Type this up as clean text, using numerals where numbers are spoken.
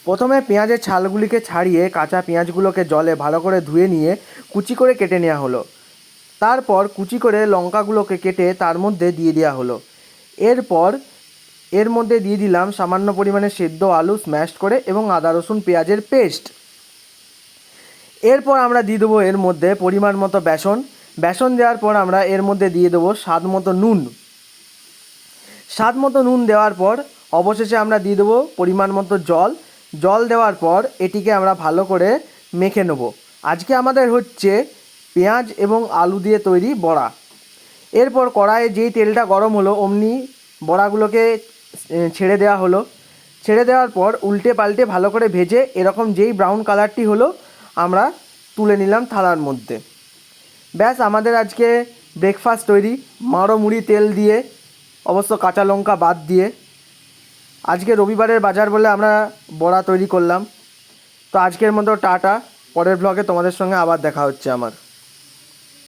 প্রথমে পেঁয়াজের ছালগুলিকে ছাড়িয়ে কাঁচা পেঁয়াজগুলোকে জলে ভালো করে ধুয়ে নিয়ে কুচি করে কেটে নেওয়া হলো। তারপর কুচি করে লঙ্কাগুলোকে কেটে তার মধ্যে দিয়ে দেওয়া হলো। এরপর এর মধ্যে দিয়ে দিলাম সামান্য পরিমাণে সেদ্ধ আলু স্ম্যাশ করে এবং আদা রসুন পেঁয়াজের পেস্ট। এরপর আমরা দিয়ে দেবো এর মধ্যে পরিমাণ মতো বেসন দেওয়ার পর আমরা এর মধ্যে দিয়ে দেবো স্বাদ মতো নুন দেওয়ার পর অবশেষে আমরা দিয়ে দেবো পরিমাণ মতো জল দেওয়ার পর এটিকে আমরা ভালো করে মেখে নেব। আজকে আমাদের হচ্ছে পেঁয়াজ এবং আলু দিয়ে তৈরি বড়া। এরপর কড়াইয়ে যেই তেলটা গরম হলো অমনি বড়াগুলোকে ছেড়ে দেওয়া হলো। ছেড়ে দেওয়ার পর উল্টে পাল্টে ভালো করে ভেজে এরকম যেই ব্রাউন কালারটি হলো আমরা তুলে নিলাম থালার মধ্যে। ব্যাস, আমাদের আজকে ব্রেকফাস্ট তৈরি, মারো মুড়ি তেল দিয়ে, অবশ্য কাঁচা লঙ্কা বাদ দিয়ে। আজকে রবিবারের বাজার বলে আমরা বড়া তৈরি করলাম। তো আজকের মতো টাটা, পরের ব্লগে তোমাদের সঙ্গে আবার দেখা হচ্ছে আমার।